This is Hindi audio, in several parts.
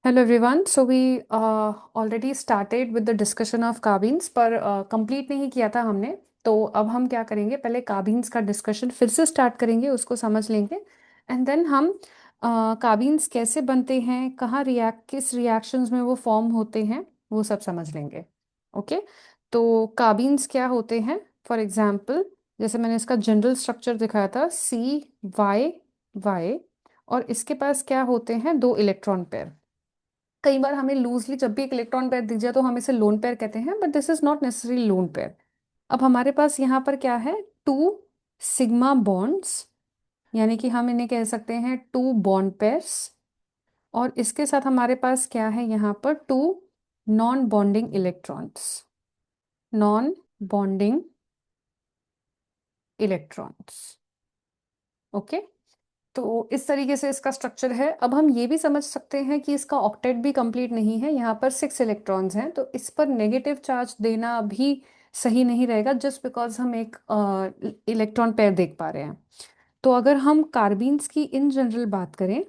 Hello everyone. So we already started with the discussion of कार्बीन्स पर कंप्लीट नहीं किया था हमने। तो अब हम क्या करेंगे, पहले कार्बीन्स का डिस्कशन फिर से स्टार्ट करेंगे, उसको समझ लेंगे एंड देन हम कार्बीन्स कैसे बनते हैं, कहाँ किस रिएक्शंस में वो फॉर्म होते हैं, वो सब समझ लेंगे। ओके। तो कार्बीन्स क्या होते हैं, फॉर एग्जांपल जैसे मैंने इसका जनरल स्ट्रक्चर दिखाया था, CY और इसके पास क्या होते हैं, दो इलेक्ट्रॉन पेयर। कई बार हमें लूजली जब भी एक इलेक्ट्रॉन पेयर दिख जाए तो हम इसे लोन पेयर कहते हैं, but this is not necessary lone pair. अब हमारे पास यहाँ पर क्या है, टू सिग्मा बॉन्ड्स, यानी कि हम इन्हें कह सकते हैं टू बॉन्ड पेयर्स। और इसके साथ हमारे पास क्या है, यहाँ पर two non bonding electrons, non bonding electrons. Okay. तो इस तरीके से इसका स्ट्रक्चर है। अब हम ये भी समझ सकते हैं कि इसका ऑक्टेट भी कंप्लीट नहीं है, यहाँ पर 6 इलेक्ट्रॉन्स हैं, तो इस पर नेगेटिव चार्ज देना भी सही नहीं रहेगा, जस्ट बिकॉज हम एक इलेक्ट्रॉन पेयर देख पा रहे हैं। तो अगर हम कार्बीन्स की इन जनरल बात करें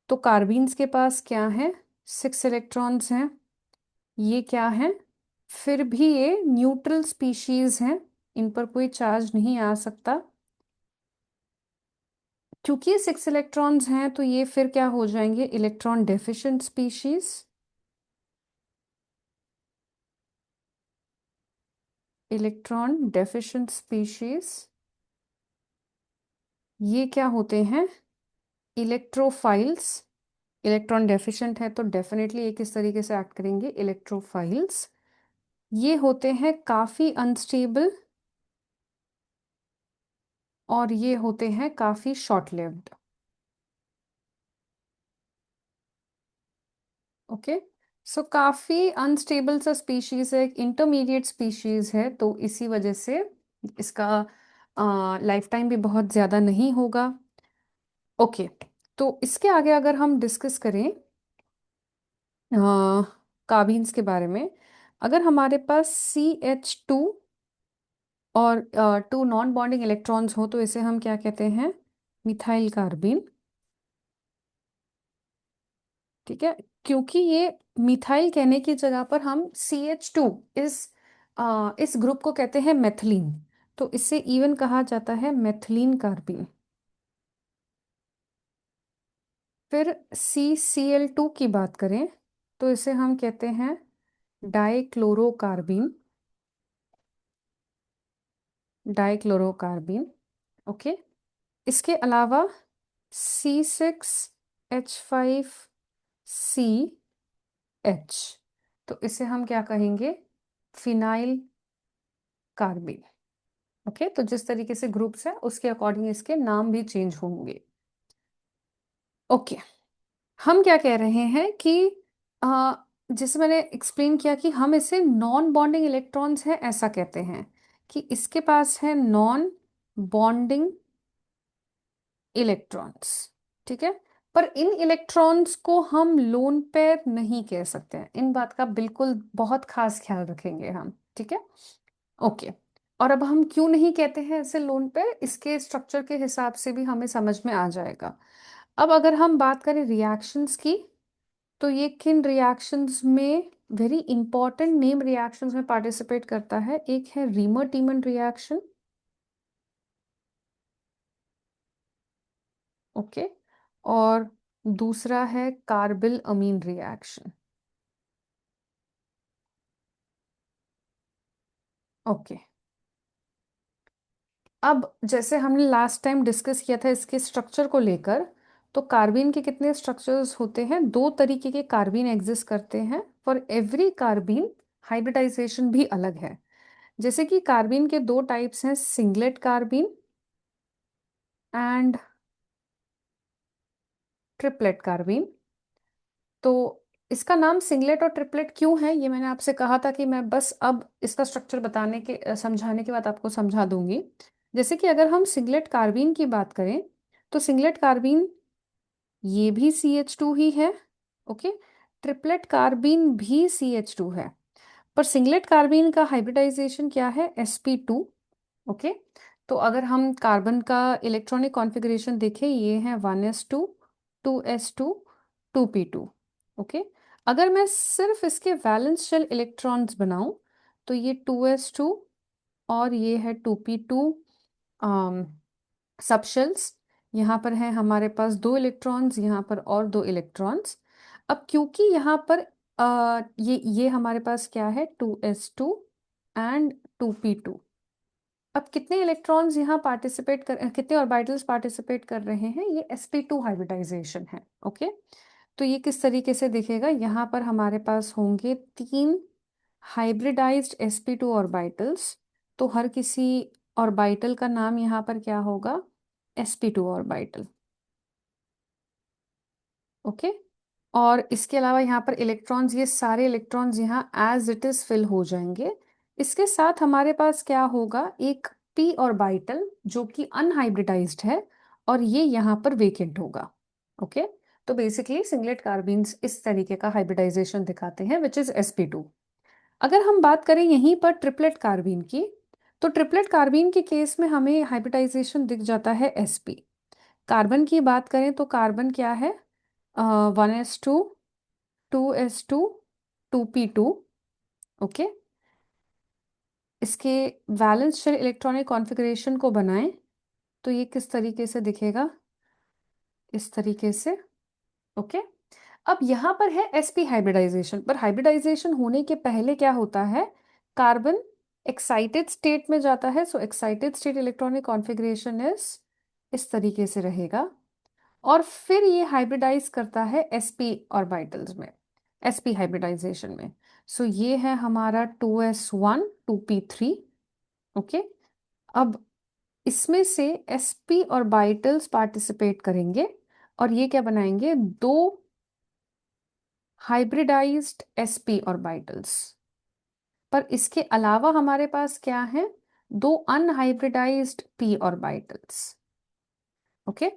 तो कार्बीन्स के पास क्या है, 6 इलेक्ट्रॉन्स हैं। ये क्या है, फिर भी ये न्यूट्रल स्पीशीज हैं, इन पर कोई चार्ज नहीं आ सकता। क्योंकि ये 6 इलेक्ट्रॉन्स हैं तो ये फिर क्या हो जाएंगे, electron deficient species. Electron deficient species ये क्या होते हैं, इलेक्ट्रोफाइल्स। इलेक्ट्रॉन डेफिशिएंट है तो डेफिनेटली ये किस तरीके से एक्ट करेंगे, इलेक्ट्रोफाइल्स। ये होते हैं काफी अनस्टेबल और ये होते हैं काफी शॉर्ट लिव्ड। ओके। सो काफी अनस्टेबल सा स्पीशीज है, एक इंटरमीडिएट स्पीशीज है, तो इसी वजह से इसका लाइफ टाइम भी बहुत ज़्यादा नहीं होगा। ओके। तो इसके आगे अगर हम डिस्कस करें कार्बीन्स के बारे में, अगर हमारे पास CH2 और टू नॉन बॉन्डिंग इलेक्ट्रॉन्स हो तो इसे हम क्या कहते हैं, मिथाइल कार्बीन। ठीक है। क्योंकि ये मिथाइल कहने की जगह पर हम CH2 इस ग्रुप को कहते हैं मेथिलीन, तो इसे इवन कहा जाता है मेथिलीन कार्बीन। फिर CCl2 की बात करें तो इसे हम कहते हैं डाइक्लोरोकार्बीन, डाइक्लोरोकार्बीन। ओके। इसके अलावा C6H5CH, तो इसे हम क्या कहेंगे, फिनाइल कार्बीन। ओके। तो जिस तरीके से ग्रुप्स है उसके अकॉर्डिंग इसके नाम भी चेंज होंगे। ओके। हम क्या कह रहे हैं कि आ, जैसे मैंने एक्सप्लेन किया कि हम इसे नॉन बॉन्डिंग इलेक्ट्रॉन्स हैं ऐसा कहते हैं, कि इसके पास है नॉन बॉन्डिंग इलेक्ट्रॉन्स। ठीक है। पर इन इलेक्ट्रॉन्स को हम लोन पेयर नहीं कह सकते हैं, इन बात का बिल्कुल बहुत खास ख्याल रखेंगे हम। ठीक है। ओके। और अब हम क्यों नहीं कहते हैं ऐसे लोन पेयर, इसके स्ट्रक्चर के हिसाब से भी हमें समझ में आ जाएगा। अब अगर हम बात करें रिएक्शंस की, तो ये किन रिएक्शंस में, वेरी इंपॉर्टेंट नेम रिएक्शंस में पार्टिसिपेट करता है। एक है रीमर टीमन रिएक्शन। ओके। और दूसरा है कार्बिल अमीन रिएक्शन। ओके। अब जैसे हमने लास्ट टाइम डिस्कस किया था इसके स्ट्रक्चर को लेकर, तो कार्बीन के कितने स्ट्रक्चर्स होते हैं, दो तरीके के कार्बीन एग्जिस्ट करते हैं। फॉर एवरी कार्बीन हाइब्रिडाइजेशन भी अलग है। जैसे कि कार्बीन के दो टाइप्स हैं, singlet carbene and triplet carbene. तो इसका नाम सिंगलेट और ट्रिपलेट क्यों है, ये मैंने आपसे कहा था कि मैं बस अब इसका स्ट्रक्चर बताने के समझाने के बाद आपको समझा दूंगी। जैसे कि अगर हम सिंगलेट कार्बीन की बात करें तो सिंगलेट कार्बीन ये भी CH2 ही है। ओके। ट्रिपलेट कार्बीन भी CH2 है, पर सिंगलेट कार्बीन का हाइब्रिडाइजेशन क्या है, sp2। ओके। तो अगर हम कार्बन का इलेक्ट्रॉनिक कॉन्फ़िगरेशन देखें, ये है 1s2 2s2 2p2। ओके। अगर मैं सिर्फ इसके वैलेंस शेल इलेक्ट्रॉन्स बनाऊं तो ये 2s2 और ये है 2p2 सब शेल्स। यहाँ पर है हमारे पास दो इलेक्ट्रॉन्स, यहाँ पर और दो इलेक्ट्रॉन्स। अब क्योंकि यहाँ पर ये हमारे पास क्या है, 2s2 एंड 2p2। अब कितने इलेक्ट्रॉन्स यहाँ कितने ऑर्बिटल्स पार्टिसिपेट कर रहे हैं, ये sp2 हाइब्रिडाइजेशन है। ओके। तो ये किस तरीके से दिखेगा, यहाँ पर हमारे पास होंगे 3 हाइब्रिडाइज्ड sp2 ऑर्बिटल्स। तो हर किसी ऑर्बिटल का नाम यहाँ पर क्या होगा, sp2 ऑर्बिटल। ओके। और इसके अलावा यहाँ पर इलेक्ट्रॉन्स, ये सारे इलेक्ट्रॉन्स यहाँ एज इट इज फिल हो जाएंगे। इसके साथ हमारे पास क्या होगा, एक p ऑर्बिटल जो कि अनहाइब्रिडाइज्ड है, और ये यहाँ पर वेकेंट होगा। ओके। तो बेसिकली सिंगलेट कार्बीन्स इस तरीके का हाइब्रिडाइजेशन दिखाते हैं, विच इज sp2। अगर हम बात करें यहीं पर ट्रिपलेट कार्बीन की, तो ट्रिपलेट कार्बीन के केस में हमें हाइब्रिडाइजेशन दिख जाता है sp। कार्बन की बात करें तो कार्बन क्या है, 1s2, 2s2, 2p2। ओके। इसके वैलेंस शेल इलेक्ट्रॉनिक कॉन्फ़िगरेशन को बनाएं तो ये किस तरीके से दिखेगा, इस तरीके से। ओके। अब यहाँ पर है sp हाइब्रिडाइजेशन, पर हाइब्रिडाइजेशन होने के पहले क्या होता है, कार्बन एक्साइटेड स्टेट में जाता है। So excited state electronic configuration इस तरीके से रहेगा, और फिर ये हाइब्रिडाइज करता है sp ऑर्बिटल्स में, sp हाइब्रिडाइजेशन में। सो ये है हमारा 2s1 2p3। ओके। अब इसमें से sp ऑर्बिटल्स पार्टिसिपेट करेंगे और ये क्या बनाएंगे, दो हाइब्रिडाइज्ड sp ऑर्बिटल्स। पर इसके अलावा हमारे पास क्या है, दो अनहाइब्रिडाइज्ड p ऑर्बिटल्स। ओके।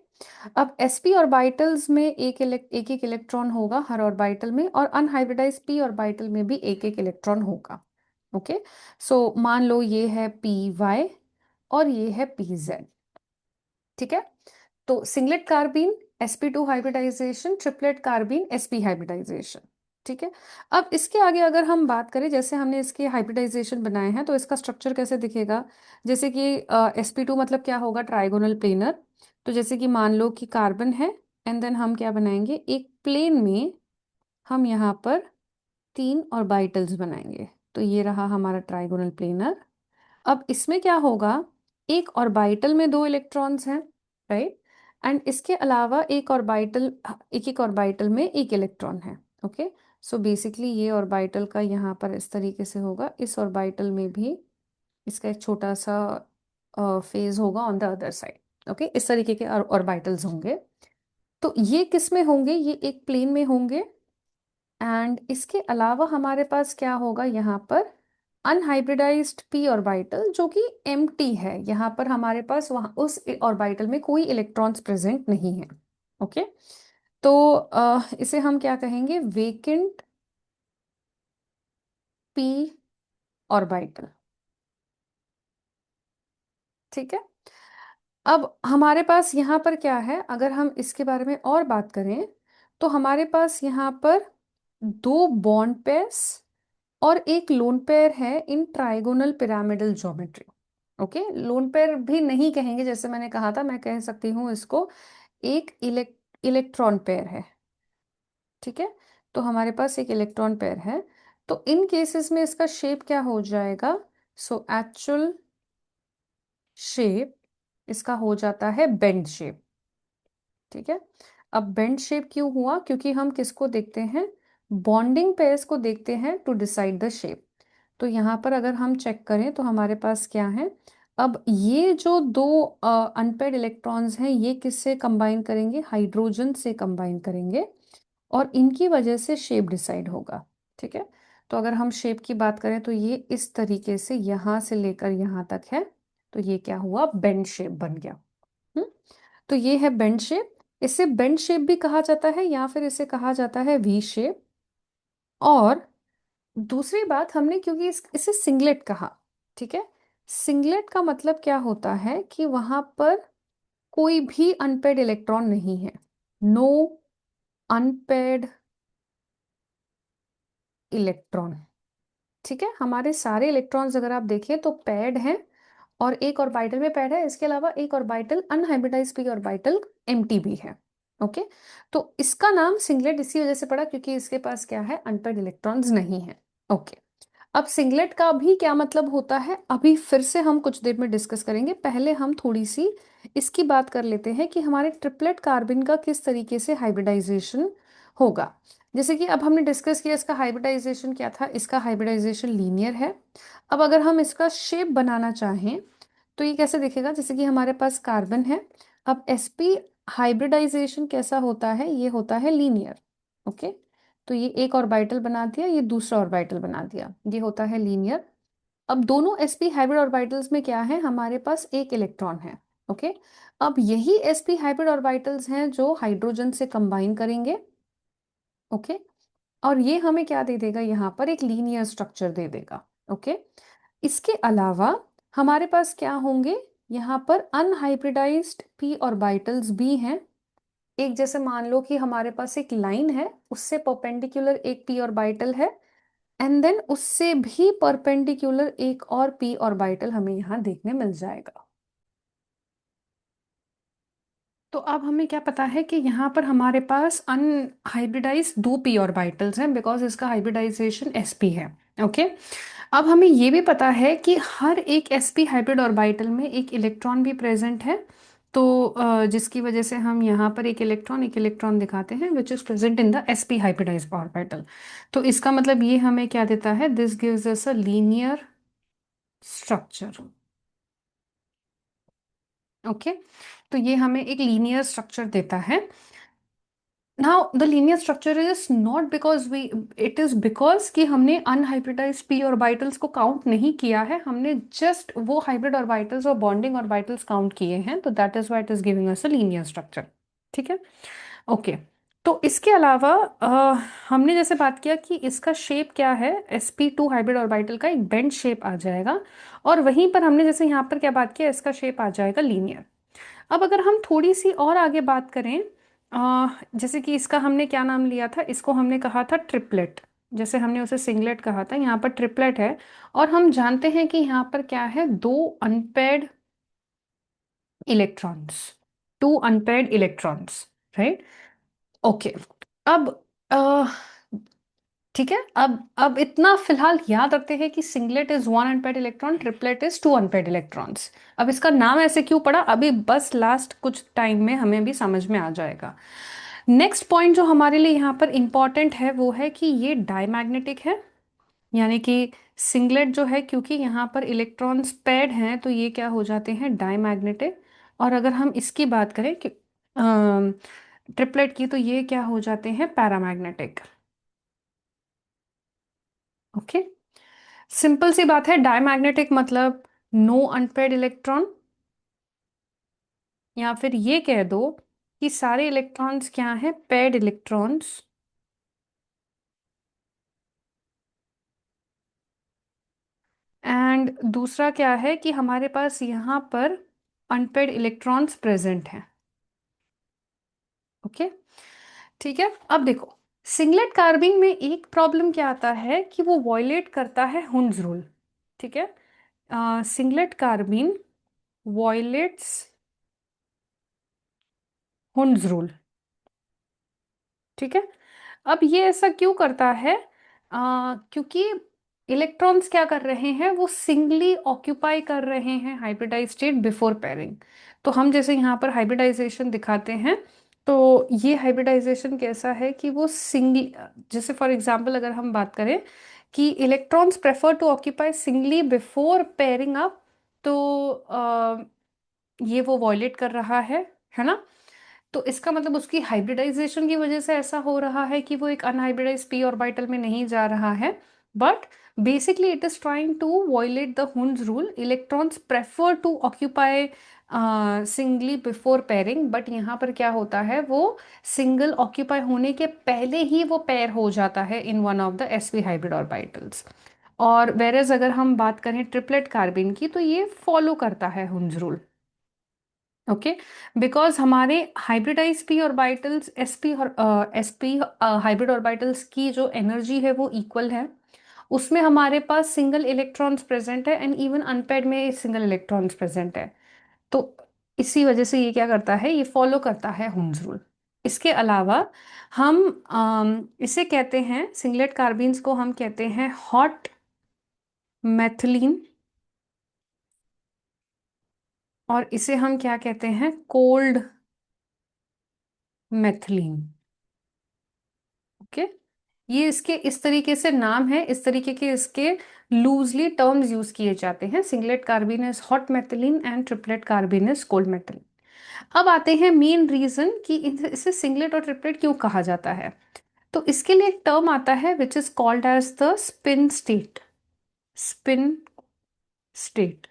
अब sp ऑर्बिटल्स में एक एक इलेक्ट्रॉन होगा हर ऑर्बिटल में, और अनहाइब्रिडाइज्ड p ऑर्बिटल में भी एक एक इलेक्ट्रॉन होगा। ओके। सो मान लो ये है py और ये है pz। ठीक है। तो singlet carbene sp2 hybridisation, triplet carbene sp hybridisation. ठीक है। अब इसके आगे अगर हम बात करें, जैसे हमने इसके हाइब्रिडाइजेशन बनाए हैं, तो इसका स्ट्रक्चर कैसे दिखेगा, जैसे कि sp2 मतलब क्या होगा, ट्राइगोनल प्लेनर। तो जैसे कि मान लो कि कार्बन है, एंड देन हम क्या बनाएंगे, एक प्लेन में हम यहाँ पर 3 ऑर्बिटल्स बनाएंगे। तो ये रहा हमारा ट्राइगोनल प्लेनर। अब इसमें क्या होगा, एक ऑर्बिटल में दो इलेक्ट्रॉन्स हैं, राइट। एंड इसके अलावा एक एक ऑर्बिटल में एक इलेक्ट्रॉन है। ओके। सो बेसिकली ये ऑर्बिटल का यहाँ पर इस तरीके से होगा, इस ऑर्बिटल में भी इसका एक छोटा सा फेज होगा on the other side. Okay. इस तरीके के ऑर्बिटल्स होंगे। तो ये किस में होंगे, ये एक प्लेन में होंगे। एंड इसके अलावा हमारे पास क्या होगा, यहाँ पर अनहाइब्रिडाइज्ड p ऑर्बिटल जो कि एम्प्टी है, यहाँ पर हमारे पास वहाँ उस ऑर्बिटल में कोई इलेक्ट्रॉन्स प्रेजेंट नहीं है। ओके। तो इसे हम क्या कहेंगे, वेकेंट p ऑर्बिटल। ठीक है। अब हमारे पास यहाँ पर क्या है, अगर हम इसके बारे में और बात करें तो हमारे पास यहाँ पर दो बॉन्ड पेयर्स और एक लोन पेयर है in trigonal pyramidal geometry. Okay. Lone pair भी नहीं कहेंगे, जैसे मैंने कहा था, मैं कह सकती हूँ इसको एक इलेक्ट्रॉन पेयर है। ठीक है। तो हमारे पास एक इलेक्ट्रॉन पेयर है, तो इन केसेस में इसका शेप क्या हो जाएगा, सो एक्चुअल शेप इसका हो जाता है बेंड शेप। ठीक है। अब बेंड शेप क्यों हुआ, क्योंकि हम किसको देखते हैं, बॉन्डिंग पेयर्स को देखते हैं टू डिसाइड द शेप। तो यहाँ पर अगर हम चेक करें तो हमारे पास क्या है, अब ये जो दो अनपेयर्ड इलेक्ट्रॉन्स हैं, ये किससे कंबाइन करेंगे, हाइड्रोजन से कंबाइन करेंगे, और इनकी वजह से शेप डिसाइड होगा। ठीक है। तो अगर हम शेप की बात करें तो ये इस तरीके से यहाँ से लेकर यहाँ तक है, तो ये क्या हुआ, बेंड शेप बन गया। हम्म। तो ये है बेंड शेप। इसे बेंड शेप भी कहा जाता है, या फिर इसे कहा जाता है वी शेप। और दूसरी बात, हमने क्योंकि इसे सिंगलेट कहा, ठीक है, सिंगलेट का मतलब क्या होता है कि वहां पर कोई भी अनपेड इलेक्ट्रॉन नहीं है, नो अनपेड इलेक्ट्रॉन। ठीक है, हमारे सारे इलेक्ट्रॉन्स अगर आप देखें तो पैड हैं, और एक ऑर्बिटल में पैड है, इसके अलावा एक orbital unhybridised P orbital empty भी है। ओके, तो इसका नाम सिंगलेट इसी वजह से पड़ा क्योंकि इसके पास क्या है, अनपेड इलेक्ट्रॉन्स नहीं है। ओके, अब सिंगलेट का भी क्या मतलब होता है अभी फिर से हम कुछ देर में डिस्कस करेंगे। पहले हम थोड़ी सी इसकी बात कर लेते हैं कि हमारे ट्रिपलेट कार्बन का किस तरीके से हाइब्रिडाइजेशन होगा। जैसे कि अब हमने डिस्कस किया इसका हाइब्रिडाइजेशन क्या था, इसका हाइब्रिडाइजेशन लीनियर है। अब अगर हम इसका शेप बनाना चाहें तो ये कैसे दिखेगा, जैसे कि हमारे पास कार्बन है। अब sp हाइब्रिडाइजेशन कैसा होता है, ये होता है लीनियर। ओके, तो ये एक ऑर्बिटल बना दिया, ये दूसरा ऑर्बिटल बना दिया, ये होता है लीनियर। अब दोनों sp हाइब्रिड ऑर्बिटल्स में क्या है, हमारे पास एक इलेक्ट्रॉन है। ओके, अब यही sp हाइब्रिड ऑर्बिटल्स हैं जो हाइड्रोजन से कंबाइन करेंगे। ओके, और ये हमें क्या दे देगा, यहाँ पर एक लीनियर स्ट्रक्चर दे देगा। ओके, इसके अलावा हमारे पास क्या होंगे, यहाँ पर अनहाइब्रिडाइज्ड पी ऑर्बिटल्स भी हैं। एक जैसे मान लो कि हमारे पास एक लाइन है, उससे परपेंडिकुलर एक पी ऑर्बिटल है, एंड देन उससे भी परपेंडिकुलर एक और पी ऑर्बिटल हमें यहाँ देखने मिल जाएगा। तो अब हमें क्या पता है कि यहाँ पर हमारे पास अनहाइब्रिडाइज दो पी ऑर्बिटल्स हैं बिकॉज इसका हाइब्रिडाइजेशन sp है। ओके, अब हमें ये भी पता है कि हर एक sp हाइब्रिड ऑर्बिटल में एक इलेक्ट्रॉन भी प्रेजेंट है। तो जिसकी वजह से हम यहाँ पर एक इलेक्ट्रॉन दिखाते हैं which is present in the sp hybridise orbital. तो इसका मतलब ये हमें क्या देता है, this gives us a linear structure. Okay, तो ये हमें एक लीनियर स्ट्रक्चर देता है। Now the linear structure is not because we it is because कि हमने अनहाइब्रिडाइज्ड p ऑर्बिटल्स को काउंट नहीं किया है, हमने जस्ट वो हाइब्रिड ऑर्बिटल्स और बॉन्डिंग ऑर्बिटल्स काउंट किए हैं, तो that is why it is giving us a linear structure. ठीक है, ओके। तो इसके अलावा हमने जैसे बात किया कि इसका शेप क्या है, sp2 हाइब्रिड ऑर्बिटल का एक बेंड शेप आ जाएगा, और वहीं पर हमने जैसे यहाँ पर क्या बात किया, इसका शेप आ जाएगा लीनियर। अब अगर हम थोड़ी सी और आगे बात करें, जैसे कि इसका हमने क्या नाम लिया था, इसको हमने कहा था ट्रिपलेट। जैसे हमने उसे सिंगलेट कहा था, यहाँ पर ट्रिपलेट है। और हम जानते हैं कि यहाँ पर क्या है, दो unpaired electrons, two unpaired electrons, right. Okay, अब अ, ठीक है, अब इतना फिलहाल याद रखते हैं कि singlet is one unpaired electron, triplet is two unpaired electrons. अब इसका नाम ऐसे क्यों पड़ा, अभी बस लास्ट कुछ टाइम में हमें भी समझ में आ जाएगा। नेक्स्ट पॉइंट जो हमारे लिए यहाँ पर इंपॉर्टेंट है वो है कि ये डायमैग्नेटिक है, यानी कि सिंगलेट जो है, क्योंकि यहाँ पर इलेक्ट्रॉन्स पेड हैं तो ये क्या हो जाते हैं, डायमैग्नेटिक। और अगर हम इसकी बात करें कि ट्रिपलेट की, तो ये क्या हो जाते हैं, पैरामैग्नेटिक। ओके, सिंपल सी बात है, डायमैग्नेटिक मतलब नो अनपेड इलेक्ट्रॉन, या फिर ये कह दो कि सारे इलेक्ट्रॉन्स क्या हैं, पेड इलेक्ट्रॉन्स। एंड दूसरा क्या है कि हमारे पास यहाँ पर अनपेड इलेक्ट्रॉन्स प्रेजेंट हैं। ओके, ठीक है। अब देखो, सिंगलेट कार्बिंग में एक प्रॉब्लम क्या आता है कि वो वॉयलेट करता है हुंस रूल। ठीक है, सिंगलेट कार्बिन वॉयलेट्स हुंस रूल। ठीक है, अब ये ऐसा क्यों करता है, क्योंकि इलेक्ट्रॉन्स क्या कर रहे हैं, वो सिंगली ऑक्यूपाई कर रहे हैं हाइब्रिडाइज स्टेट बिफोर पेयरिंग। तो हम जैसे यहाँ पर हाइब्रिडाइजेशन दिखाते हैं, तो ये हाइब्रिडाइजेशन कैसा है कि वो सिंगली, जैसे फॉर एग्जांपल अगर हम बात करें कि electrons prefer to occupy singly before pairing up, तो ये वो वॉयलेट कर रहा है ना। तो इसका मतलब उसकी हाइब्रिडाइजेशन की वजह से ऐसा हो रहा है कि वो एक अनहाइब्रिडाइज पी ऑर्बिटल में नहीं जा रहा है, but basically it is trying to violate the Hund's rule. Electrons prefer to occupy singly before pairing, but यहाँ पर क्या होता है, वो सिंगल ऑक्यूपाई होने के पहले ही वो पेयर हो जाता है in one of the sp hybrid orbitals. और वेरेज अगर हम बात करें ट्रिपलेट कार्बिन की, तो ये फॉलो करता है हुंस रूल। ओके, बिकॉज हमारे हाइब्रिडाइज पी ऑर्बिटल्स एसपी और एसपी हाइब्रिड ऑर्बिटल्स की जो एनर्जी है वो इक्वल है, उसमें हमारे पास सिंगल इलेक्ट्रॉन्स प्रेजेंट है, एंड इवन अनपेड में सिंगल इलेक्ट्रॉन्स प्रेजेंट है। तो इसी वजह से ये क्या करता है, ये फॉलो करता है होम्स रूल। इसके अलावा हम इसे कहते हैं, सिंगलेट कार्बीन्स को हम कहते हैं हॉट मैथिलीन, और इसे हम क्या कहते हैं, कोल्ड मैथिलीन। ओके, ये इसके इस तरीके से नाम है, इस तरीके के इसके लूजली टर्म्स यूज किए जाते हैं। Singlet carbene is hot मैथिलीन and triplet carbene is cold मैथिलीन। अब आते हैं मेन रीजन कि इसे सिंगलेट और ट्रिपलेट क्यों कहा जाता है। तो इसके लिए एक टर्म आता है which is called as the spin state. Spin state.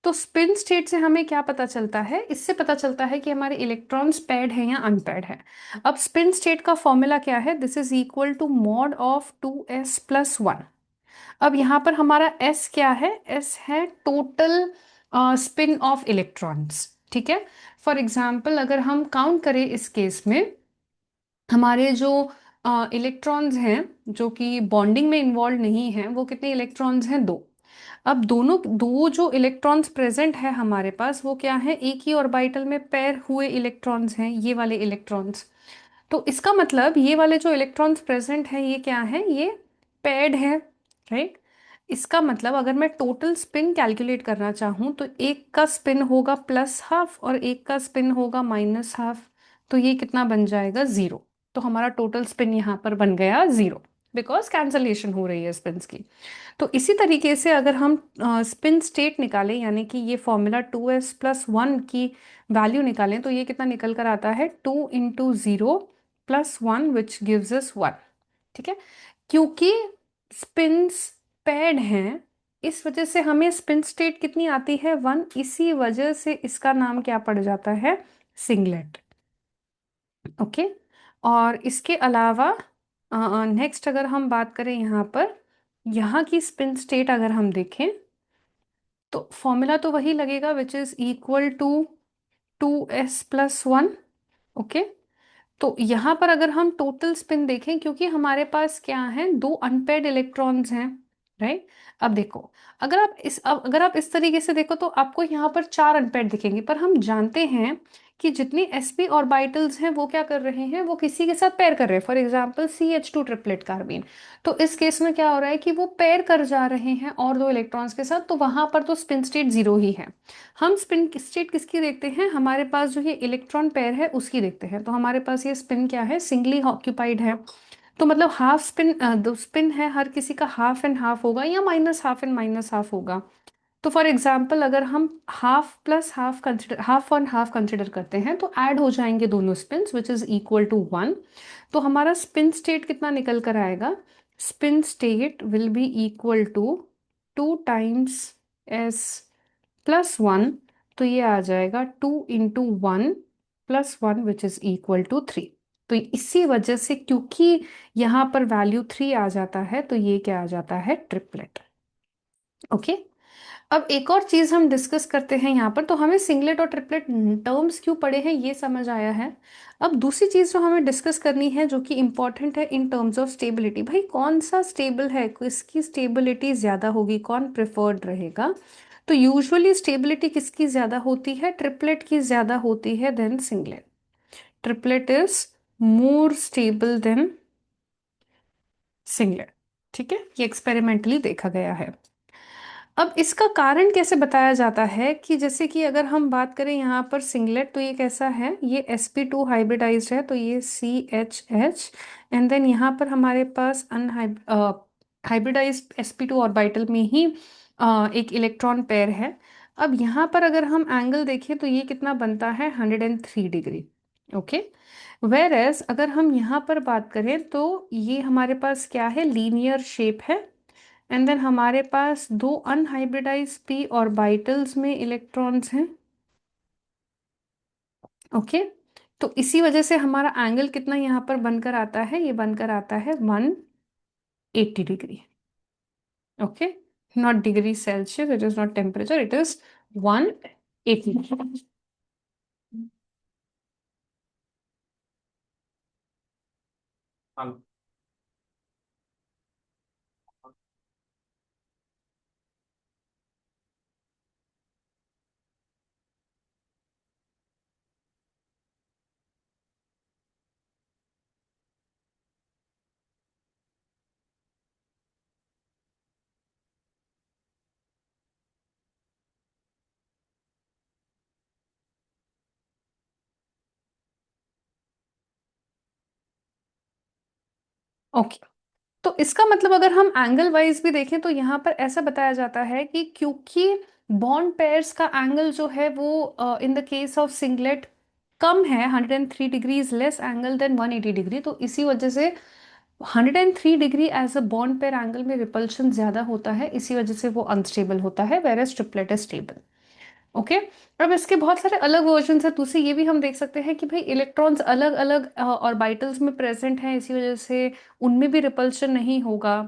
तो स्पिन स्टेट से हमें क्या पता चलता है, इससे पता चलता है कि हमारे इलेक्ट्रॉन्स पैड है या अनपैड है। अब स्पिन स्टेट का फॉर्मूला क्या है, this is equal to mod of 2s+1। अब यहाँ पर हमारा s क्या है, s है टोटल स्पिन ऑफ इलेक्ट्रॉन्स। ठीक है, फॉर एग्जाम्पल अगर हम काउंट करें इस केस में, हमारे जो इलेक्ट्रॉन्स हैं जो कि बॉन्डिंग में इन्वॉल्व नहीं हैं, वो कितने इलेक्ट्रॉन्स हैं, दो। अब दोनों दो जो इलेक्ट्रॉन्स प्रेजेंट है हमारे पास, वो क्या है, एक ही ऑर्बिटल में पेयर हुए इलेक्ट्रॉन्स हैं, ये वाले इलेक्ट्रॉन्स। तो इसका मतलब ये वाले जो इलेक्ट्रॉन्स प्रेजेंट हैं ये क्या है, ये पेयर्ड है, राइट। इसका मतलब अगर मैं टोटल स्पिन कैलकुलेट करना चाहूँ तो एक का स्पिन होगा +½ और एक का स्पिन होगा -½ तो ये कितना बन जाएगा, 0। तो हमारा टोटल स्पिन यहाँ पर बन गया 0, बिकॉज कैंसलेशन हो रही है स्पिन्स की। तो इसी तरीके से अगर हम स्पिन स्टेट निकालें, यानी कि ये फॉर्मूला 2s+1 की वैल्यू निकालें, तो ये कितना निकल कर आता है, 2 × 0 + 1 विच गिव्स अस 1। ठीक है, क्योंकि स्पिन्स पैड हैं, इस वजह से हमें स्पिन स्टेट कितनी आती है, 1। इसी वजह से इसका नाम क्या पड़ जाता है, सिंगलेट। ओके, और इसके अलावा नेक्स्ट अगर हम बात करें यहाँ पर, यहाँ की स्पिन स्टेट अगर हम देखें तो फॉर्मूला तो वही लगेगा which is equal to 2s+1। Okay, तो यहाँ पर अगर हम टोटल स्पिन देखें, क्योंकि हमारे पास क्या है, दो अनपेड इलेक्ट्रॉन्स हैं, राइट। अब देखो, अगर आप इस तरीके से देखो तो आपको यहाँ पर 4 अनपेड दिखेंगे, पर हम जानते हैं कि जितनी sp ऑर्बिटल्स हैं वो क्या कर रहे हैं, वो किसी के साथ पेयर कर रहे हैं, for example CH2 triplet carbene. तो इस केस में क्या हो रहा है कि वो पेयर कर जा रहे हैं और दो इलेक्ट्रॉन्स के साथ, तो वहां पर तो स्पिन स्टेट 0 ही है। हम स्पिन स्टेट किसकी देखते हैं, हमारे पास जो ये इलेक्ट्रॉन पेयर है उसकी देखते हैं। तो हमारे पास ये स्पिन क्या है, सिंगली ऑक्यूपाइड है। तो मतलब हाफ स्पिन, दो स्पिन है, हर किसी का हाफ एंड हाफ होगा या -½ एंड -½ होगा। तो फॉर एग्जाम्पल अगर हम half plus half consider, half और हाफ कंसिडर करते हैं, तो ऐड हो जाएंगे दोनों spins which is equal to 1। तो हमारा स्पिन स्टेट कितना निकल कर आएगा, spin state will be equal to 2 × s+1। तो ये आ जाएगा 2 × 1 + 1 विच इज इक्वल टू 3। तो इसी वजह से, क्योंकि यहाँ पर वैल्यू 3 आ जाता है, तो ये क्या आ जाता है, ट्रिपलेट। ओके, अब एक और चीज हम डिस्कस करते हैं यहाँ पर। तो हमें सिंगलेट और ट्रिपलेट टर्म्स क्यों पड़े हैं ये समझ आया है। अब दूसरी चीज जो हमें डिस्कस करनी है, जो कि इंपॉर्टेंट है इन टर्म्स ऑफ स्टेबिलिटी, भाई कौन सा स्टेबल है, किसकी स्टेबिलिटी ज्यादा होगी, कौन प्रिफर्ड रहेगा। तो यूजुअली स्टेबिलिटी किसकी ज्यादा होती है, ट्रिपलेट की ज्यादा होती है than singlet. Triplet is more stable than singlet. ठीक है, ये एक्सपेरिमेंटली देखा गया है। अब इसका कारण कैसे बताया जाता है, कि जैसे कि अगर हम बात करें यहाँ पर सिंगलेट, तो ये कैसा है, ये sp2 हाइब्रिडाइज्ड है, तो ये CH एंड देन यहाँ पर हमारे पास हाइब्रिडाइज्ड sp2 ऑर्बिटल में ही एक इलेक्ट्रॉन पेयर है। अब यहाँ पर अगर हम एंगल देखें तो ये कितना बनता है, 103 डिग्री। ओके, वेर एज अगर हम यहाँ पर बात करें तो ये हमारे पास क्या है, लीनियर शेप है, एंड देन हमारे पास दो अनहाइब्रिडाइज p ऑर्बिटल्स में इलेक्ट्रॉन्स हैं। ओके, तो इसी वजह से हमारा एंगल कितना यहाँ पर बनकर आता है, ये बनकर आता है 180 degree. Okay, not degree Celsius, it is not temperature, it is 180। Okay, तो इसका मतलब अगर हम एंगल वाइज भी देखें तो यहाँ पर ऐसा बताया जाता है कि क्योंकि बॉन्ड पेयर्स का एंगल जो है वो in the case of singlet कम है, 103 degrees less angle than 180 degree, तो इसी वजह से 103 degree as a bond pair angle में रिपल्शन ज्यादा होता है, इसी वजह से वो अनस्टेबल होता है, whereas triplet is stable. Okay. अब इसके बहुत सारे अलग वर्जन है, दूसरे ये भी हम देख सकते हैं कि भाई इलेक्ट्रॉन्स अलग अलग ऑर्बिटल्स में प्रेजेंट हैं, इसी वजह से उनमें भी रिपल्शन नहीं होगा।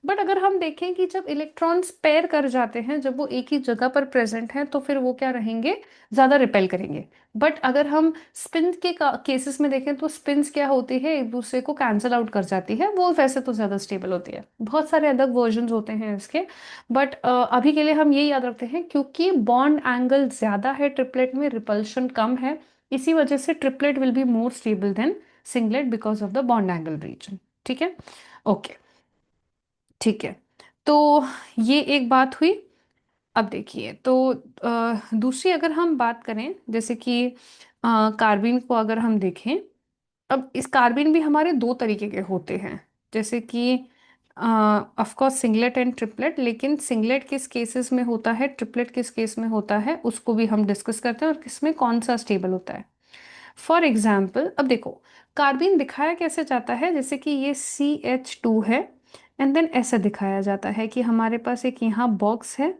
बट अगर हम देखें कि जब इलेक्ट्रॉन्स पेयर कर जाते हैं, जब वो एक ही जगह पर प्रेजेंट हैं, तो फिर वो क्या रहेंगे, ज्यादा रिपेल करेंगे। बट अगर हम स्पिन के केसेस में देखें तो स्पिन्स क्या होती है, एक दूसरे को कैंसल आउट कर जाती है, वो वैसे तो ज्यादा स्टेबल होती है। बहुत सारे अलग वर्जन होते हैं इसके। बट अभी के लिए हम ये याद रखते हैं, क्योंकि बॉन्ड एंगल ज्यादा है ट्रिपलेट में, रिपल्शन कम है, इसी वजह से triplet will be more stable than singlet because of the bond angle reason. ठीक है। ओके। ठीक है। तो ये एक बात हुई। अब देखिए, तो दूसरी अगर हम बात करें, जैसे कि कार्बिन को अगर हम देखें, अब इस कार्बिन भी हमारे दो तरीके के होते हैं, जैसे कि of course singlet and triplet, लेकिन सिंगलेट किस केसेस में होता है, ट्रिपलेट किस केस में होता है, उसको भी हम डिस्कस करते हैं, और किसमें कौन सा स्टेबल होता है। फॉर एग्जाम्पल, अब देखो, कार्बिन दिखाया कैसे जाता है, जैसे कि ये CH2 है, एंड देन ऐसा दिखाया जाता है कि हमारे पास एक यहाँ बॉक्स है,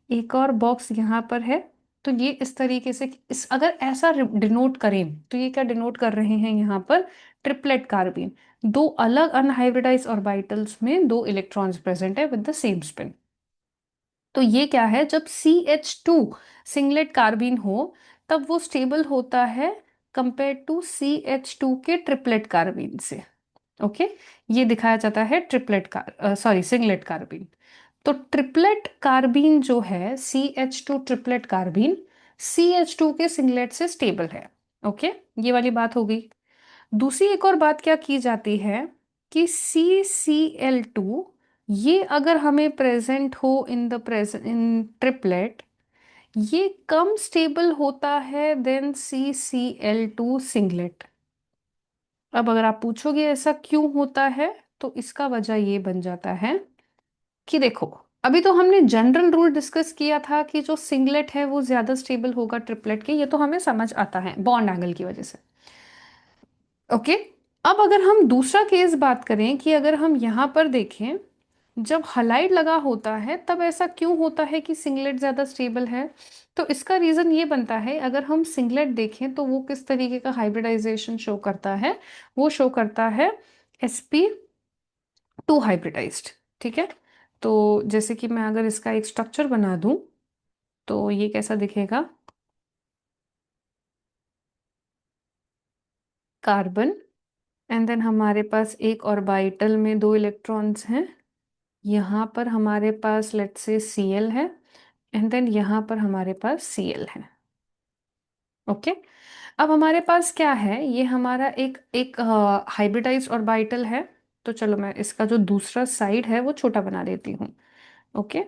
एक और बॉक्स यहाँ पर है। तो ये इस तरीके से, इस अगर ऐसा डिनोट करें तो ये क्या डिनोट कर रहे हैं यहाँ पर, ट्रिपलेट कार्बिन। दो अलग अनहाइब्रिडाइज ऑर्बिटल्स में दो इलेक्ट्रॉन्स प्रेजेंट है विद द सेम स्पिन। तो ये क्या है, जब CH2 सिंगलेट कार्बिन हो तब वो स्टेबल होता है कंपेयर टू CH2 के ट्रिपलेट कार्बिन से। ओके। ये दिखाया जाता है ट्रिपलेट सॉरी सिंगलेट कार्बिन। तो ट्रिपलेट कार्बिन जो है, CH2 ट्रिपलेट कार्बिन CH2 के सिंगलेट से स्टेबल है। ओके। ये वाली बात हो गई। दूसरी एक और बात क्या की जाती है कि CCl2, ये अगर हमें प्रेजेंट हो in the present in triplet, ये कम स्टेबल होता है देन CCl2 सिंगलेट। अब अगर आप पूछोगे ऐसा क्यों होता है, तो इसका वजह ये बन जाता है कि देखो, अभी तो हमने जनरल रूल डिस्कस किया था कि जो सिंगलेट है वो ज्यादा स्टेबल होगा ट्रिपलेट के, ये तो हमें समझ आता है बॉन्ड एंगल की वजह से। ओके। अब अगर हम दूसरा केस बात करें कि अगर हम यहाँ पर देखें, जब हलाइड लगा होता है तब ऐसा क्यों होता है कि सिंगलेट ज्यादा स्टेबल है, तो इसका रीजन ये बनता है, अगर हम सिंगलेट देखें तो वो किस तरीके का हाइब्रिडाइजेशन शो करता है, वो शो करता है sp2 हाइब्रिडाइज्ड। ठीक है। तो जैसे कि मैं अगर इसका एक स्ट्रक्चर बना दूं, तो ये कैसा दिखेगा, कार्बन, एंड देन हमारे पास एक ऑर्बिटल में दो इलेक्ट्रॉन्स हैं, यहाँ पर हमारे पास लेट्स से Cl है, एंड देन यहाँ पर हमारे पास Cl है। ओके। अब हमारे पास क्या है, ये हमारा एक एक हाइब्रिडाइज्ड ऑर्बिटल है। तो चलो मैं इसका जो दूसरा साइड है वो छोटा बना देती हूँ। ओके।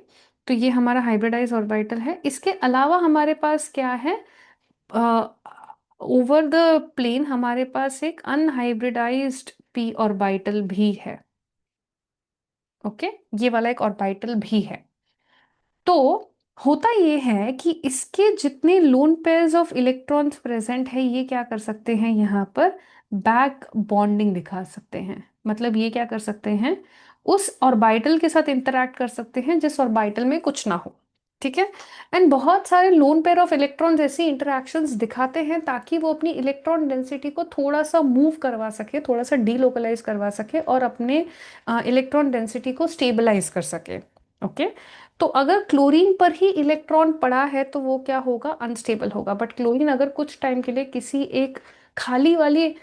तो ये हमारा हाइब्रिडाइज्ड ऑर्बिटल है, इसके अलावा हमारे पास क्या है, ओवर द प्लेन हमारे पास एक अनहाइब्रिडाइज्ड p ऑर्बिटल भी है। ओके। ये वाला एक ऑर्बिटल भी है। तो होता ये है कि इसके जितने lone pairs of electrons present है, ये क्या कर सकते हैं, यहाँ पर बैक बॉन्डिंग दिखा सकते हैं। मतलब ये क्या कर सकते हैं, उस ऑर्बिटल के साथ इंटरैक्ट कर सकते हैं जिस ऑर्बिटल में कुछ ना हो। ठीक है। एंड बहुत सारे लोन पेयर ऑफ इलेक्ट्रॉन्स ऐसी इंटरैक्शंस दिखाते हैं ताकि वो अपनी इलेक्ट्रॉन डेंसिटी को थोड़ा सा मूव करवा सके, थोड़ा सा डीलोकलाइज करवा सके, और अपने इलेक्ट्रॉन डेंसिटी को स्टेबलाइज कर सके। ओके। तो अगर क्लोरीन पर ही इलेक्ट्रॉन पड़ा है तो वो क्या होगा, अनस्टेबल होगा। बट क्लोरीन अगर कुछ टाइम के लिए किसी एक खाली वाले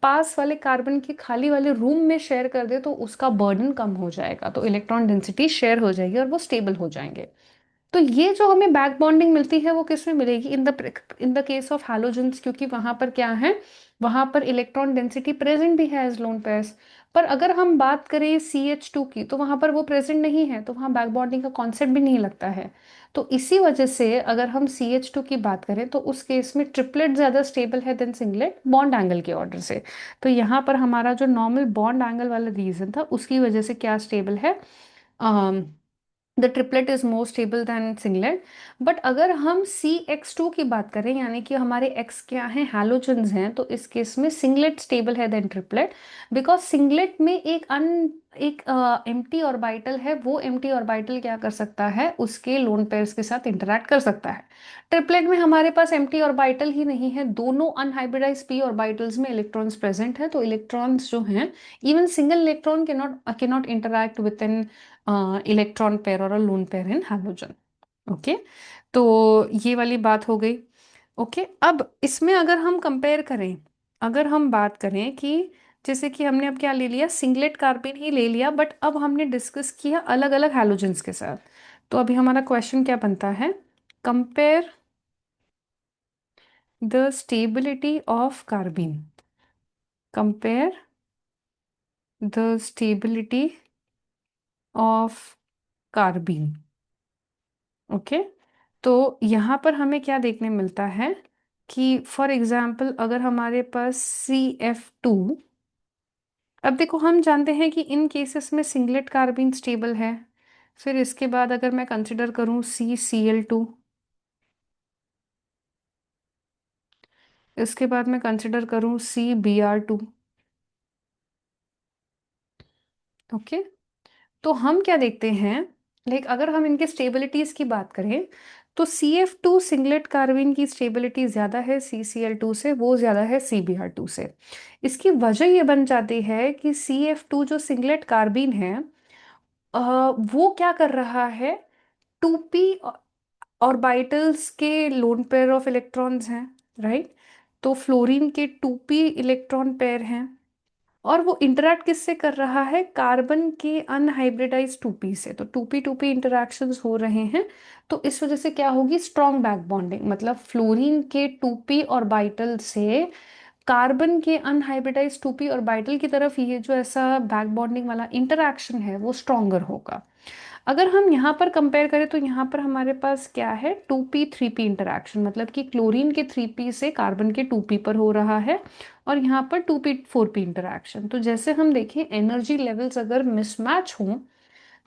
पास वाले कार्बन के खाली वाले रूम में शेयर कर दे तो उसका बर्डन कम हो जाएगा, तो इलेक्ट्रॉन डेंसिटी शेयर हो जाएगी और वो स्टेबल हो जाएंगे। तो ये जो हमें बैक बॉन्डिंग मिलती है वो किस में मिलेगी, इन द केस ऑफ हैलोजेंस, क्योंकि वहां पर क्या है, वहां पर इलेक्ट्रॉन डेंसिटी प्रेजेंट भी है एज लोन पेयर्स। पर अगर हम बात करें CH2 की तो वहां पर वो प्रेजेंट नहीं है, तो वहां बैक बॉन्डिंग का कॉन्सेप्ट भी नहीं लगता है। तो इसी वजह से अगर हम CH2 की बात करें तो उस केस में ट्रिपलेट ज्यादा स्टेबल है देन सिंगलेट बॉन्ड एंगल के ऑर्डर से। तो यहाँ पर हमारा जो नॉर्मल बॉन्ड एंगल वाला रीजन था उसकी वजह से क्या स्टेबल है, the triplet is more stable then singlet. But अगर हम CX2 की बात करें, यानी कि हमारे X क्या हैं, हैलोजन्स हैं, तो इस केस में सिंगलेट स्टेबल है देन ट्रिपलेट। बिकॉज सिंगलेट में एक एम्प्टी ऑर्बिटल है, वो एम्प्टी ऑर्बिटल क्या कर सकता है, उसके लोन पेयर्स के साथ इंटरैक्ट कर सकता है। ट्रिपलेट में हमारे पास एम्प्टी ऑर्बिटल ही नहीं है, दोनों अनहाइब्रिडाइज p ऑर्बिटल्स में इलेक्ट्रॉन्स प्रेजेंट है, तो इलेक्ट्रॉन्स जो हैं, even single electron cannot interact with an electron pair और अ लोन पेयर इन हैलोजन। ओके, तो ये वाली बात हो गई। ओके, अब इसमें अगर हम कंपेयर करें, अगर हम बात करें कि जैसे कि हमने अब क्या ले लिया, सिंगलेट कार्बन ही ले लिया, बट अब हमने डिस्कस किया अलग अलग हैलोजेंस के साथ। तो अभी हमारा क्वेश्चन क्या बनता है, compare the stability of carbon, compare the stability of carbon. Okay, तो यहाँ पर हमें क्या देखने मिलता है कि फॉर एग्जाम्पल अगर हमारे पास CF2, अब देखो हम जानते हैं कि इन केसेस में सिंगलेट कार्बन स्टेबल है। फिर इसके बाद अगर मैं कंसिडर करूँ CCl2, इसके बाद मैं कंसिडर करूँ CBr2। ओके, तो हम क्या देखते हैं, लाइक अगर हम इनके स्टेबिलिटीज की बात करें तो CF2 सिंगलेट कार्बन की स्टेबिलिटी ज्यादा है CCl2 से, वो ज्यादा है CBr2 से। इसकी वजह ये बन जाती है कि CF2 जो सिंगलेट कार्बन है, वो क्या कर रहा है, 2p ऑर्बिटल्स के लोन पेयर ऑफ इलेक्ट्रॉन्स हैं, राइट। तो फ्लोरीन के 2p इलेक्ट्रॉन पेयर हैं, और वो इंटरैक्ट किससे कर रहा है, कार्बन के अनहाइब्रिडाइज 2p से। तो 2p इंटरैक्शंस हो रहे हैं, तो इस वजह से क्या होगी, स्ट्रॉन्ग बैक बॉन्डिंग, मतलब फ्लोरीन के 2p ऑर्बिटल से कार्बन के अनहाइब्रिडाइज 2p ऑर्बिटल की तरफ ये जो ऐसा बैक बॉन्डिंग वाला इंटरैक्शन है वो स्ट्रॉन्गर होगा। अगर हम यहाँ पर कंपेयर करें तो यहाँ पर हमारे पास क्या है, 2p 3p इंटरैक्शन, मतलब कि क्लोरीन के 3p से कार्बन के 2p पर हो रहा है, और यहाँ पर 2p 4p इंटरैक्शन। तो जैसे हम देखें एनर्जी लेवल्स अगर मिसमैच हों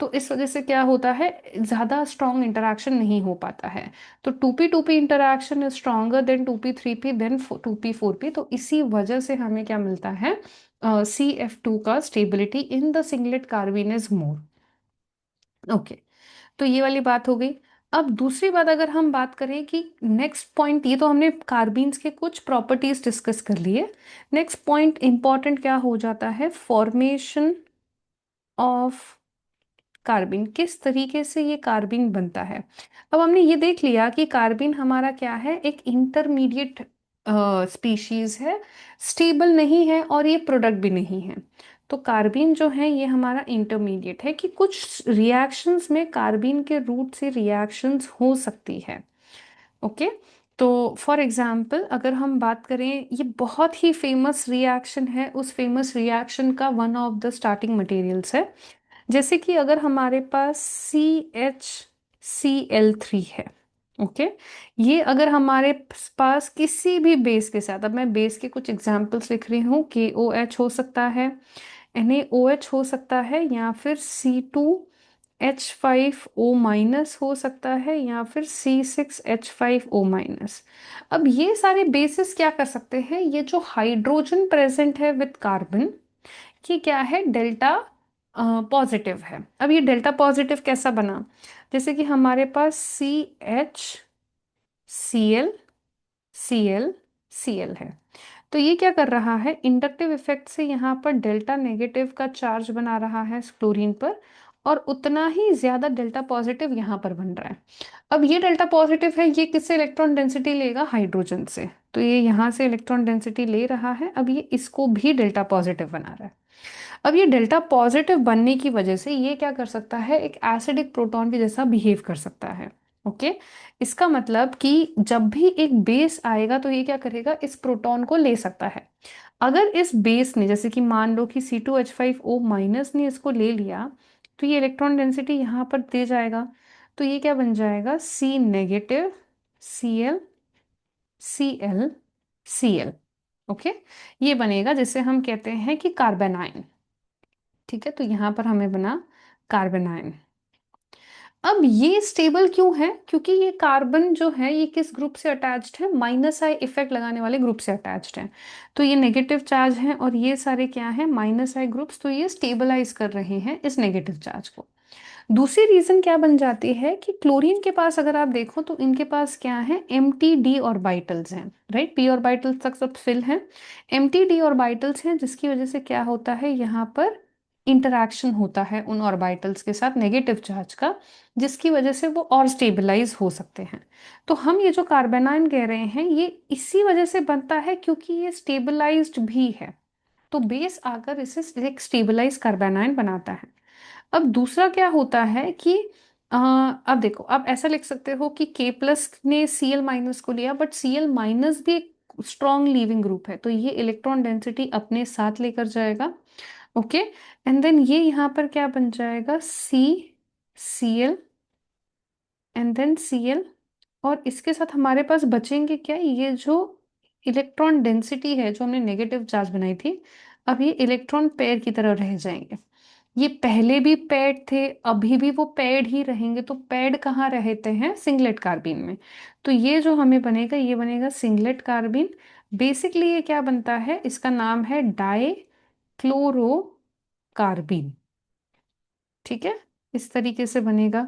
तो इस वजह से क्या होता है, ज़्यादा स्ट्रॉन्ग इंटरैक्शन नहीं हो पाता है। तो 2p interaction is stronger than 2p 3p than 2p 4p, तो इसी वजह से हमें क्या मिलता है, CF2 का stability in the singlet carbon is more. Okay, तो ये वाली बात हो गई। अब दूसरी बात अगर हम बात करें कि नेक्स्ट पॉइंट, ये तो हमने कार्बीन्स के कुछ प्रॉपर्टीज डिस्कस कर लिए। नेक्स्ट पॉइंट इंपॉर्टेंट क्या हो जाता है, फॉर्मेशन ऑफ कार्बिन, किस तरीके से ये कार्बिन बनता है। अब हमने ये देख लिया कि कार्बिन हमारा क्या है, एक इंटरमीडिएट स्पीशीज है, स्टेबल नहीं है और ये प्रोडक्ट भी नहीं है। तो कार्बिन जो है ये हमारा इंटरमीडिएट है, कि कुछ रिएक्शंस में कार्बिन के रूट से रिएक्शंस हो सकती है। ओके, तो फॉर एग्जाम्पल अगर हम बात करें, ये बहुत ही फेमस रिएक्शन है, उस फेमस रिएक्शन का one of the starting materials है। जैसे कि अगर हमारे पास CHCl3 है, ओके, ये अगर हमारे पास किसी भी बेस के साथ, अब मैं बेस के कुछ एग्जांपल्स लिख रही हूँ, KOH हो सकता है, NaOH हो सकता है, या फिर C2H5O- हो सकता है, या फिर C6H5O-। अब ये सारे बेसिस क्या कर सकते हैं, ये जो हाइड्रोजन प्रेजेंट है विद कार्बन, कि क्या है, डेल्टा पॉजिटिव है। अब ये डेल्टा पॉजिटिव कैसा बना, जैसे कि हमारे पास CH Cl Cl है, तो ये क्या कर रहा है, इंडक्टिव इफेक्ट से यहाँ पर डेल्टा नेगेटिव का चार्ज बना रहा है क्लोरीन पर, और उतना ही ज्यादा डेल्टा पॉजिटिव यहाँ पर बन रहा है। अब ये डेल्टा पॉजिटिव है, ये किससे इलेक्ट्रॉन डेंसिटी लेगा? हाइड्रोजन से। तो ये यहाँ से इलेक्ट्रॉन डेंसिटी ले रहा है, अब ये इसको भी डेल्टा पॉजिटिव बना रहा है। अब ये डेल्टा पॉजिटिव बनने की वजह से ये क्या कर सकता है, एक एसिडिक प्रोटॉन के जैसा बिहेव कर सकता है। ओके। इसका मतलब कि जब भी एक बेस आएगा तो ये क्या करेगा, इस प्रोटॉन को ले सकता है। अगर इस बेस ने, जैसे कि मान लो कि C2H5O माइनस ने इसको ले लिया, तो ये इलेक्ट्रॉन डेंसिटी यहाँ पर दे जाएगा। तो ये क्या बन जाएगा, C negative, Cl, Cl, Cl। Okay. ये बनेगा जिसे हम कहते हैं कि कार्बन आयन। ठीक है, तो यहाँ पर हमें बना कार्बन आयन। अब ये स्टेबल क्यों है? क्योंकि ये कार्बन जो है ये किस ग्रुप से अटैच्ड है, माइनस आई इफेक्ट लगाने वाले ग्रुप से अटैच्ड है। तो ये नेगेटिव चार्ज है और ये सारे क्या है, माइनस आई ग्रुप्स, तो ये स्टेबलाइज कर रहे हैं इस नेगेटिव चार्ज को। दूसरी रीजन क्या बन जाती है कि क्लोरीन के पास अगर आप देखो तो इनके पास क्या है, एम टी डी ऑर्बिटल्स हैं। राइट, पी ऑर्बिटल्स तक सब फिल हैं, एम टी डी ऑर्बिटल्स हैं, जिसकी वजह से क्या होता है, यहाँ पर इंटरैक्शन होता है उन ऑर्बिटल्स के साथ नेगेटिव चार्ज का, जिसकी वजह से वो और स्टेबलाइज हो सकते हैं। तो हम ये जो कार्बेनाइन कह रहे हैं ये इसी वजह से बनता है क्योंकि ये स्टेबलाइज्ड भी है। तो बेस आकर इसे एक स्टेबलाइज कार्बेनाइन बनाता है। अब दूसरा क्या होता है कि अब देखो, आप ऐसा लिख सकते हो कि K प्लस ने Cl माइनस को लिया, बट Cl माइनस भी एक स्ट्रॉन्ग लीविंग ग्रुप है, तो ये इलेक्ट्रॉन डेंसिटी अपने साथ लेकर जाएगा। ओके। एंड देन ये यहाँ पर क्या बन जाएगा, Cl, एंड देन Cl। और इसके साथ हमारे पास बचेंगे क्या, ये जो इलेक्ट्रॉन डेंसिटी है जो हमने नेगेटिव चार्ज बनाई थी, अब ये इलेक्ट्रॉन पेयर की तरह रह जाएंगे। ये पहले भी पैड थे, अभी भी वो पैड ही रहेंगे। तो पैड कहाँ रहते हैं, सिंगलेट कार्बीन में। तो ये जो हमें बनेगा ये बनेगा सिंगलेट कार्बीन। बेसिकली ये क्या बनता है, इसका नाम है डाई क्लोरो कार्बीन। ठीक है, इस तरीके से बनेगा।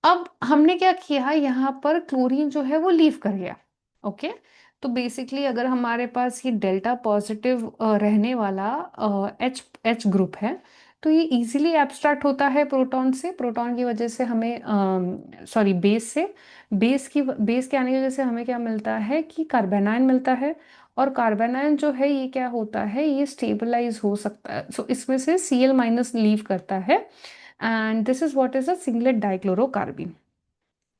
अब हमने क्या किया, यहाँ पर क्लोरीन जो है वो लीव कर गया। ओके। तो बेसिकली अगर हमारे पास ये डेल्टा पॉजिटिव रहने वाला एच एच ग्रुप है, तो ये इजीली एब्स्ट्रैक्ट होता है प्रोटॉन से। प्रोटॉन की वजह से हमें, सॉरी, बेस से, बेस के आने की वजह से हमें क्या मिलता है कि कार्बेनाइन मिलता है। और कार्बेनाइन जो है ये क्या होता है, ये स्टेबलाइज हो सकता है, सो इसमें से Cl माइनस लीव करता है, and this is what is a singlet डाइक्लोरोकार्बीन।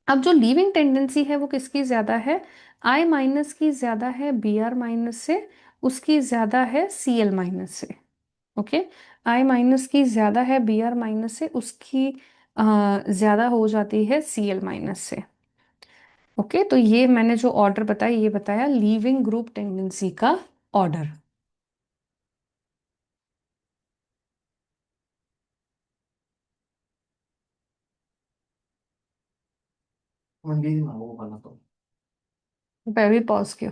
अब जो लीविंग टेंडेंसी है वो किसकी ज्यादा है, I माइनस की ज्यादा है Br माइनस से, उसकी ज्यादा है Cl माइनस से। ओके। I माइनस की ज्यादा है Br माइनस से, उसकी ज्यादा हो जाती है Cl माइनस से। ओके। तो ये मैंने जो ऑर्डर बताया ये बताया लीविंग ग्रुप टेंडेंसी का ऑर्डर। मैं भी पॉज किया।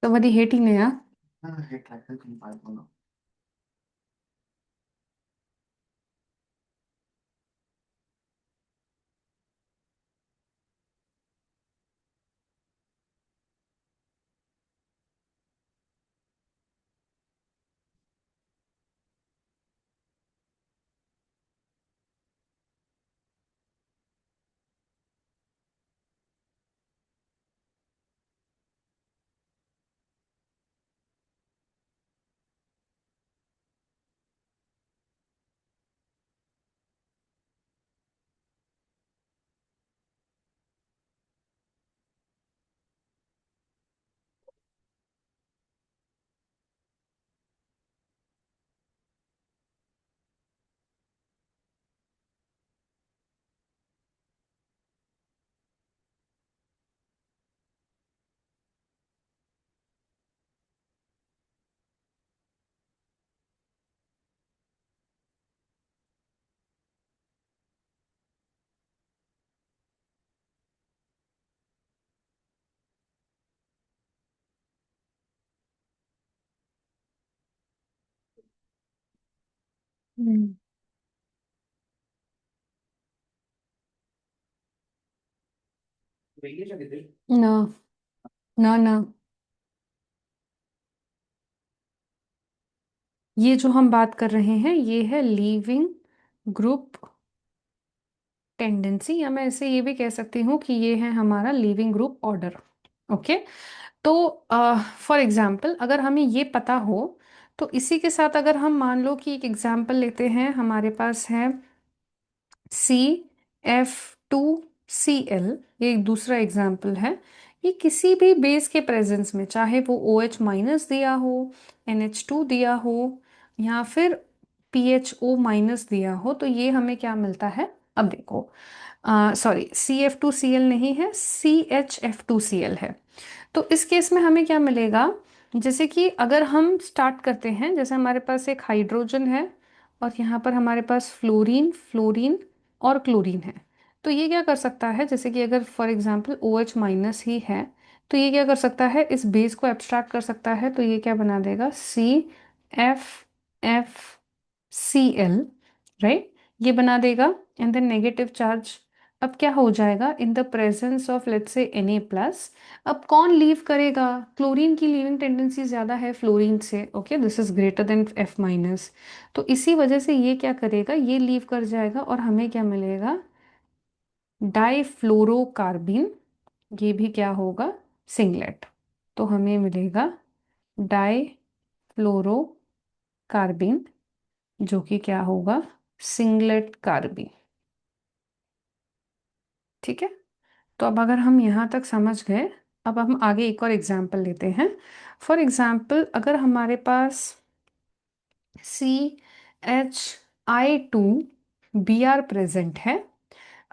तुम्हारी हेटिंग है यार। हम्म। ना ना ना, ये जो हम बात कर रहे हैं ये है लीविंग ग्रुप टेंडेंसी, या मैं इसे ये भी कह सकती हूँ कि ये है हमारा लीविंग ग्रुप ऑर्डर। ओके। तो फॉर एग्जाम्पल अगर हमें ये पता हो, तो इसी के साथ अगर हम मान लो कि एक एग्जाम्पल लेते हैं, हमारे पास है CF2Cl, ये एक दूसरा एग्जाम्पल है। ये किसी भी बेस के प्रेजेंस में, चाहे वो OH माइनस दिया हो, NH2 दिया हो, या फिर PHO माइनस दिया हो, तो ये हमें क्या मिलता है? अब देखो, सॉरी, CF2Cl नहीं है, CHF2Cl है। तो इस केस में हमें क्या मिलेगा? जैसे कि अगर हम स्टार्ट करते हैं, जैसे हमारे पास एक हाइड्रोजन है, और यहाँ पर हमारे पास फ्लोरीन, फ्लोरीन और क्लोरीन है। तो ये क्या कर सकता है, जैसे कि अगर फॉर एग्जांपल OH माइनस ही है, तो ये क्या कर सकता है, इस बेस को एब्स्ट्रैक्ट कर सकता है। तो ये क्या बना देगा? CFFCl, राइट, ये बना देगा। एंड देन नेगेटिव चार्ज अब क्या हो जाएगा? In the presence of let's say Na+, अब कौन लीव करेगा? क्लोरीन की लीविंग टेंडेंसी ज्यादा है फ्लोरीन से। Okay, this is greater than F-। तो इसी वजह से ये क्या करेगा? ये लीव कर जाएगा, और हमें क्या मिलेगा? डाइफ्लोरोकार्बिन। ये भी क्या होगा? सिंगलेट। तो हमें मिलेगा डाइफ्लोरोकार्बिन, जो कि क्या होगा? सिंगलेट कार्बिन। ठीक है। तो अब अगर हम यहाँ तक समझ गए, अब हम आगे एक और एग्जाम्पल लेते हैं। फॉर एग्जाम्पल अगर हमारे पास CHI2Br प्रेजेंट है,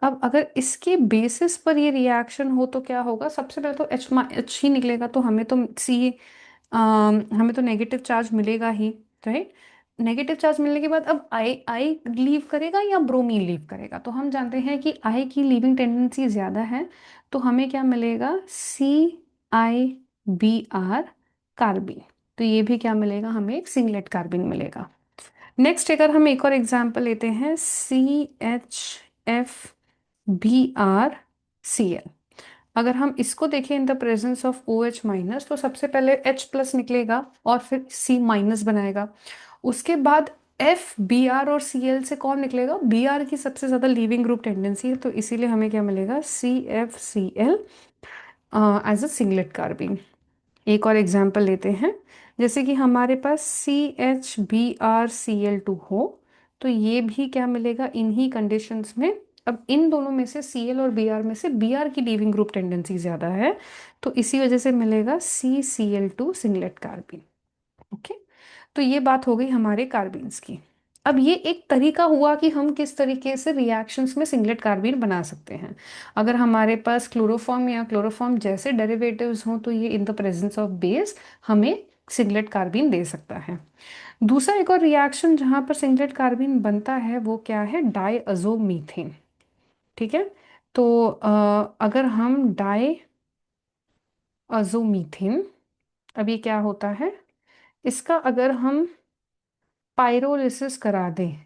अब अगर इसके बेसिस पर ये रिएक्शन हो तो क्या होगा? सबसे पहले तो H ही निकलेगा, तो हमें तो हमें तो नेगेटिव चार्ज मिलेगा ही, राइट। नेगेटिव चार्ज मिलने के बाद अब आई आई लीव करेगा या ब्रोमीन लीव करेगा? तो हम जानते हैं कि आई की लीविंग टेंडेंसी ज़्यादा है। तो हमें क्या मिलेगा? CIBr कार्बिन। तो ये भी क्या मिलेगा? हमें एक सिंगलेट कार्बिन मिलेगा। नेक्स्ट अगर हम एक और एग्जांपल लेते हैं, CHFBrCl, अगर हम इसको देखें in the presence of OH minus, तो सबसे पहले H+ निकलेगा और फिर C- बनाएगा। उसके बाद FBr और Cl से कौन निकलेगा? Br की सबसे ज्यादा लीविंग ग्रुप टेंडेंसी है, तो इसीलिए हमें क्या मिलेगा? CFCl as a singlet कार्बिन। एक और एग्जाम्पल लेते हैं, जैसे कि हमारे पास CHBrCl2 हो, तो ये भी क्या मिलेगा इन्हीं कंडीशंस में? अब इन दोनों में से Cl और Br में से Br की लीविंग ग्रुप टेंडेंसी ज़्यादा है, तो इसी वजह से मिलेगा CCl2 सिंगलेट कार्बिन। ओके। तो ये बात हो गई हमारे कार्बीन्स की। अब ये एक तरीका हुआ कि हम किस तरीके से रिएक्शंस में सिंगलेट कार्बीन बना सकते हैं। अगर हमारे पास क्लोरोफॉर्म या क्लोरोफॉर्म जैसे डेरिवेटिव्स हों, तो ये in the presence of base हमें सिंगलेट कार्बीन दे सकता है। दूसरा एक और रिएक्शन जहां पर सिंगलेट कार्बीन बनता है वो क्या है? डायअज़ोमीथेन। ठीक है। तो अगर हम डायअज़ोमीथेन, अभी क्या होता है, इसका अगर हम पाइरोलिसिस करा दें,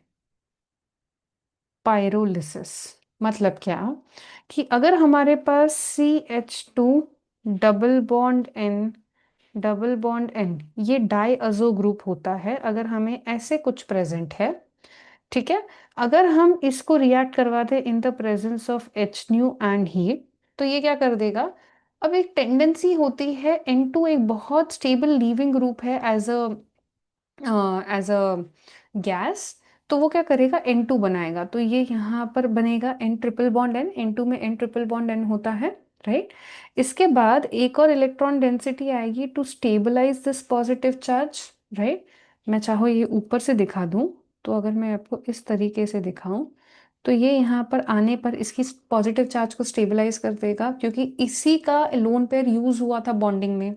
पाइरोलिसिस मतलब क्या? कि अगर हमारे पास CH2 डबल बॉन्ड N ये डाइअज़ो ग्रुप होता है, अगर हमें ऐसे कुछ प्रेजेंट है, ठीक है, अगर हम इसको रिएक्ट करवा दें in the presence of H and heat, तो ये क्या कर देगा? अब एक टेंडेंसी होती है, N2 एक बहुत स्टेबल लीविंग ग्रुप है एज अ गैस, तो वो क्या करेगा? N2 बनाएगा। तो ये यहाँ पर बनेगा N triple bond N, N2 में N ट्रिपल बॉन्ड N होता है, राइट। इसके बाद एक और इलेक्ट्रॉन डेंसिटी आएगी to stabilize this positive charge, right. मैं चाहो ये ऊपर से दिखा दूं, तो अगर मैं आपको इस तरीके से दिखाऊं, तो ये यहाँ पर आने पर इसकी पॉजिटिव चार्ज को स्टेबलाइज कर देगा, क्योंकि इसी का लोन पेयर यूज हुआ था बॉन्डिंग में।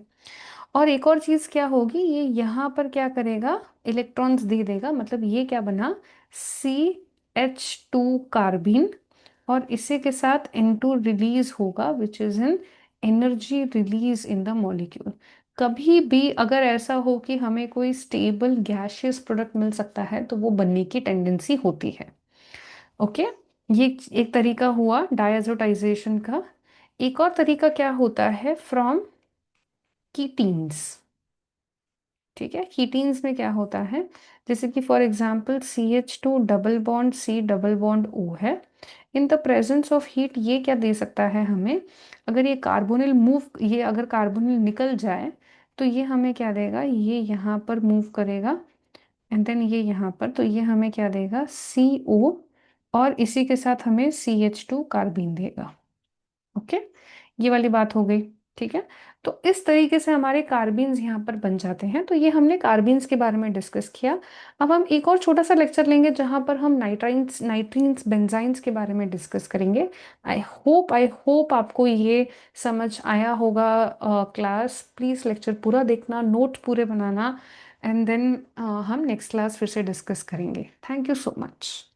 और एक और चीज क्या होगी, ये यहाँ पर क्या करेगा? इलेक्ट्रॉन्स दे देगा। मतलब ये क्या बना? CH2 कार्बिन, और इसी के साथ N2 रिलीज होगा, which is an energy release in the molecule. कभी भी अगर ऐसा हो कि हमें कोई स्टेबल गैशियस प्रोडक्ट मिल सकता है तो वो बनने की टेंडेंसी होती है। ओके, ये एक तरीका हुआ डायजोटाइजेशन का। एक और तरीका क्या होता है, फ्रॉम कीटीन्स। ठीक है, कीटीन्स में क्या होता है, जैसे कि for example CH2 double bond C double bond O है। In the presence of heat ये क्या दे सकता है हमें, अगर ये कार्बोनिल मूव, ये अगर कार्बोनिल निकल जाए तो ये हमें क्या देगा, ये यहाँ पर मूव करेगा एंड देन ये यहाँ पर, तो ये हमें क्या देगा, CO, और इसी के साथ हमें CH2 कार्बीन देगा। ओके, ये वाली बात हो गई। ठीक है, तो इस तरीके से हमारे कार्बीन्स यहाँ पर बन जाते हैं। तो ये हमने कार्बीन्स के बारे में डिस्कस किया। अब हम एक और छोटा सा लेक्चर लेंगे जहाँ पर हम नाइट्राइन्स नाइट्रीन्स बेंजाइन्स के बारे में डिस्कस करेंगे। आई होप आपको ये समझ आया होगा। क्लास प्लीज़ लेक्चर पूरा देखना, नोट पूरे बनाना, एंड देन हम नेक्स्ट क्लास फिर से डिस्कस करेंगे। Thank you so much.